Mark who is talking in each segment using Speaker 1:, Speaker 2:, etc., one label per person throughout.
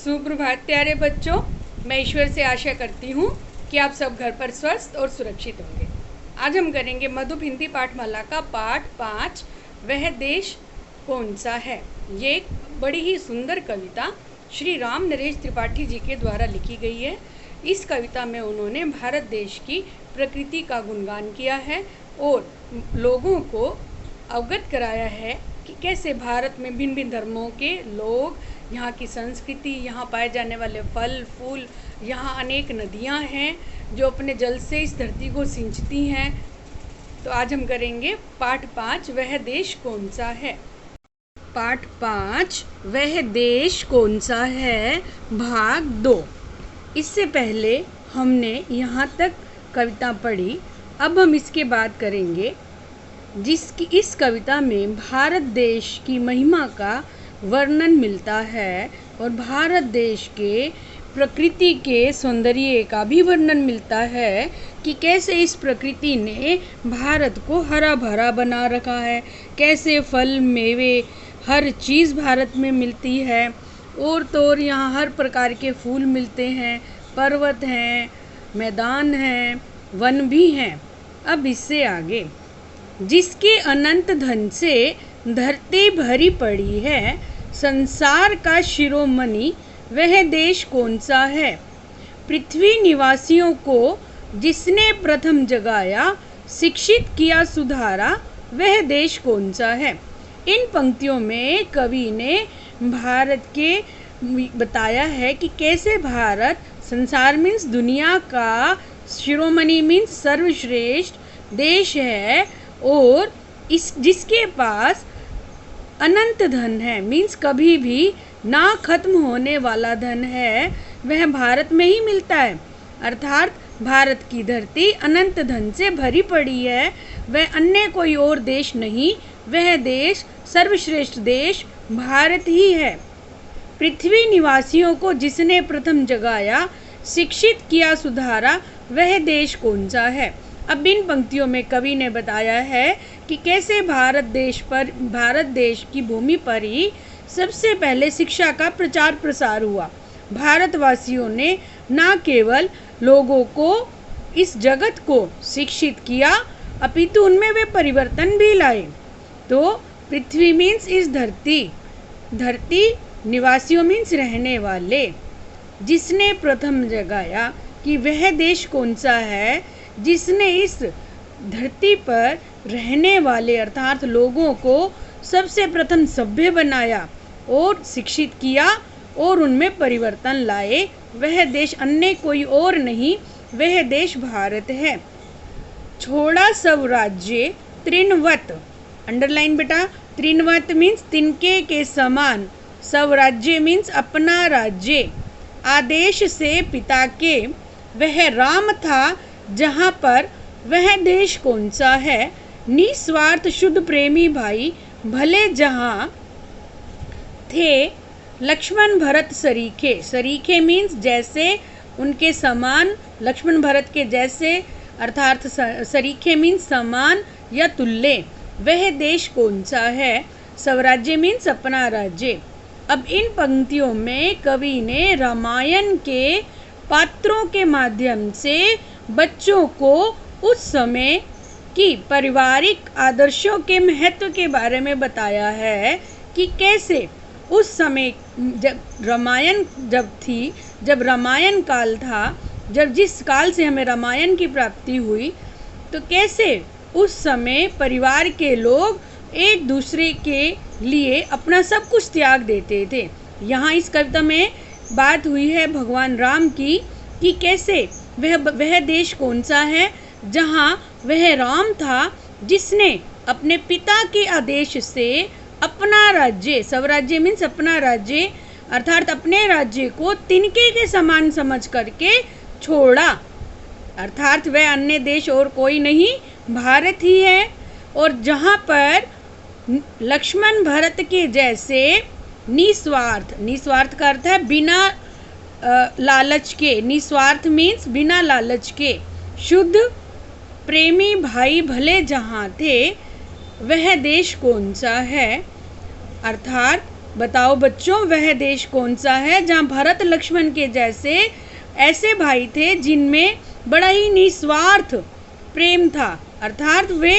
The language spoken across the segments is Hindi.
Speaker 1: सुप्रभात प्यारे बच्चों। मैं ईश्वर से आशा करती हूँ कि आप सब घर पर स्वस्थ और सुरक्षित होंगे। आज हम करेंगे मधुप हिंदी पाठमाला का पाठ 5, वह देश कौन सा है। ये एक बड़ी ही सुंदर कविता श्री राम नरेश त्रिपाठी जी के द्वारा लिखी गई है। इस कविता में उन्होंने भारत देश की प्रकृति का गुणगान किया है और लोगों को अवगत कराया है कि कैसे भारत में भिन्न भिन्न धर्मों के लोग, यहाँ की संस्कृति, यहाँ पाए जाने वाले फल फूल, यहाँ अनेक नदियाँ हैं जो अपने जल से इस धरती को सिंचती हैं। तो आज हम करेंगे पाठ 5, वह देश कौन सा है। पाठ 5, वह देश कौन सा है, भाग 2। इससे पहले हमने यहाँ तक कविता पढ़ी। अब हम इसके बाद करेंगे जिसकी इस कविता में भारत देश की महिमा का वर्णन मिलता है और भारत देश के प्रकृति के सौंदर्य का भी वर्णन मिलता है कि कैसे इस प्रकृति ने भारत को हरा भरा बना रखा है, कैसे फल मेवे हर चीज़ भारत में मिलती है और तो और यहाँ हर प्रकार के फूल मिलते हैं, पर्वत हैं, मैदान हैं, वन भी हैं। अब इससे आगे, जिसके अनंत धन से धरती भरी पड़ी है, संसार का शिरोमणि वह देश कौन सा है। पृथ्वी निवासियों को जिसने प्रथम जगाया, शिक्षित किया सुधारा, वह देश कौन सा है। इन पंक्तियों में कवि ने भारत के बताया है कि कैसे भारत संसार मीन्स दुनिया का शिरोमणि मीन्स सर्वश्रेष्ठ देश है और इस जिसके पास अनंत धन है मीन्स कभी भी ना खत्म होने वाला धन है, वह भारत में ही मिलता है। अर्थात भारत की धरती अनंत धन से भरी पड़ी है, वह अन्य कोई और देश नहीं, वह देश सर्वश्रेष्ठ देश भारत ही है। पृथ्वी निवासियों को जिसने प्रथम जगाया, शिक्षित किया सुधारा, वह देश कौन सा है। अब इन पंक्तियों में कवि ने बताया है कि कैसे भारत देश की भूमि पर ही सबसे पहले शिक्षा का प्रचार प्रसार हुआ। भारतवासियों ने न केवल लोगों को इस जगत को शिक्षित किया अपितु उनमें वे परिवर्तन भी लाए। तो पृथ्वी मीन्स इस धरती निवासियों मीन्स रहने वाले, जिसने प्रथम जगाया कि वह देश कौन सा है, जिसने इस धरती पर रहने वाले अर्थात लोगों को सबसे प्रथम सभ्य बनाया और शिक्षित किया और उनमें परिवर्तन लाए, वह देश अन्य कोई और नहीं, वह देश भारत है। छोड़ा सब राज्य तृणवत, अंडरलाइन बेटा, तृणवत मीन्स तिनके के समान, सब राज्य मीन्स अपना राज्य, आदेश से पिता के, वह राम था जहाँ पर, वह देश कौन सा है। निस्वार्थ शुद्ध प्रेमी भाई भले जहाँ थे, लक्ष्मण भरत सरीखे, सरीखे मीन्स जैसे, उनके समान, लक्ष्मण भरत के जैसे अर्थात सरीखे मीन्स समान या तुल्य, वह देश कौन सा है। स्वराज्य मीन्स अपना राज्य। अब इन पंक्तियों में कवि ने रामायण के पात्रों के माध्यम से बच्चों को उस समय की पारिवारिक आदर्शों के महत्व के बारे में बताया है कि कैसे उस समय जब रामायण काल था, जिस काल से हमें रामायण की प्राप्ति हुई, तो कैसे उस समय परिवार के लोग एक दूसरे के लिए अपना सब कुछ त्याग देते थे। यहाँ इस कविता में बात हुई है भगवान राम की कि कैसे वह देश कौन सा है जहाँ वह राम था जिसने अपने पिता के आदेश से अपना राज्य, स्वराज्य मीन्स अपना राज्य अर्थात अपने राज्य को तिनके के समान समझ करके छोड़ा, अर्थात वह अन्य देश और कोई नहीं, भारत ही है। और जहाँ पर लक्ष्मण भरत के जैसे निस्वार्थ का अर्थ है बिना लालच के, निस्वार्थ मीन्स बिना लालच के, शुद्ध प्रेमी भाई भले जहाँ थे, वह देश कौन सा है। अर्थात बताओ बच्चों, वह देश कौन सा है जहाँ भरत लक्ष्मण के जैसे ऐसे भाई थे जिनमें बड़ा ही निस्वार्थ प्रेम था। अर्थात वे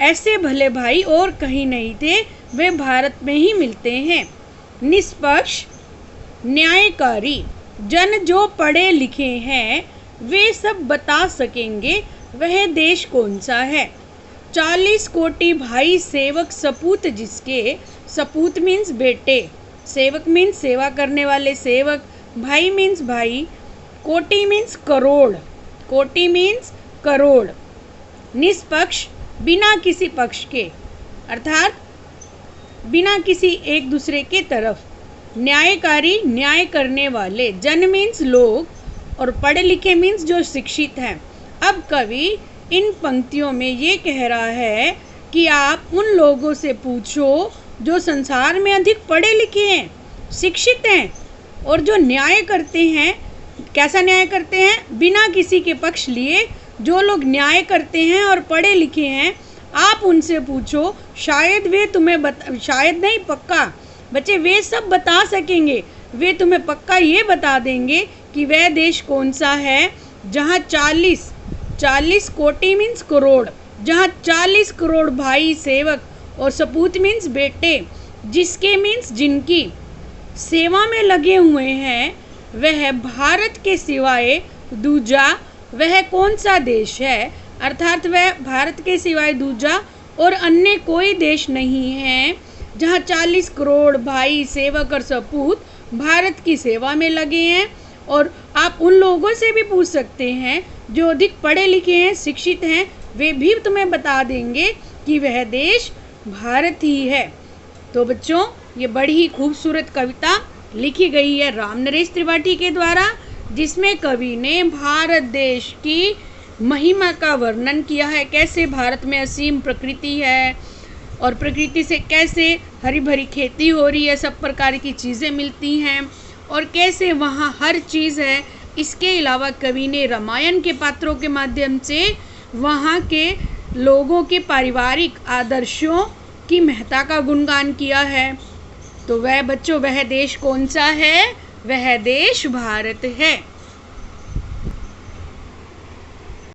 Speaker 1: ऐसे भले भाई और कहीं नहीं थे, वे भारत में ही मिलते हैं। निष्पक्ष, न्यायकारी, जन जो पढ़े लिखे हैं वे सब बता सकेंगे वह देश कौन सा है। 40 कोटि भाई सेवक सपूत जिसके, सपूत मीन्स बेटे, सेवक मीन्स सेवा करने वाले सेवक, भाई मीन्स भाई, कोटि मीन्स करोड़, कोटि मीन्स करोड़। निष्पक्ष, बिना किसी पक्ष के, अर्थात बिना किसी एक दूसरे के तरफ। न्यायकारी, न्याय करने वाले, जन मीन्स लोग, और पढ़े लिखे मीन्स जो शिक्षित हैं। अब कवि इन पंक्तियों में ये कह रहा है कि आप उन लोगों से पूछो जो संसार में अधिक पढ़े लिखे हैं, शिक्षित हैं और जो न्याय करते हैं। कैसा न्याय करते हैं? बिना किसी के पक्ष लिए जो लोग न्याय करते हैं और पढ़े लिखे हैं, आप उनसे पूछो, शायद वे तुम्हें शायद नहीं, पक्का बच्चे, वे सब बता सकेंगे। वे तुम्हें पक्का ये बता देंगे कि वह देश कौन सा है जहाँ 40 कोटि मीन्स करोड़, जहाँ 40 करोड़ भाई सेवक और सपूत मीन्स बेटे, जिसके मीन्स जिनकी सेवा में लगे हुए हैं, वह भारत के सिवाय दूजा वह कौन सा देश है। अर्थात वह भारत के सिवाय दूजा और अन्य कोई देश नहीं है जहाँ 40 करोड़ भाई सेवक और सपूत भारत की सेवा में लगे हैं। और आप उन लोगों से भी पूछ सकते हैं जो अधिक पढ़े लिखे हैं, शिक्षित हैं, वे भी तुम्हें बता देंगे कि वह देश भारत ही है। तो बच्चों, ये बड़ी ही खूबसूरत कविता लिखी गई है राम नरेश त्रिपाठी के द्वारा, जिसमें कवि ने भारत देश की महिमा का वर्णन किया है। कैसे भारत में असीम प्रकृति है और प्रकृति से कैसे हरी भरी खेती हो रही है, सब प्रकार की चीज़ें मिलती हैं और कैसे वहाँ हर चीज़ है। इसके अलावा कवि ने रामायण के पात्रों के माध्यम से वहाँ के लोगों के पारिवारिक आदर्शों की महत्ता का गुणगान किया है। तो वह बच्चों, वह देश कौन सा है? वह देश भारत है।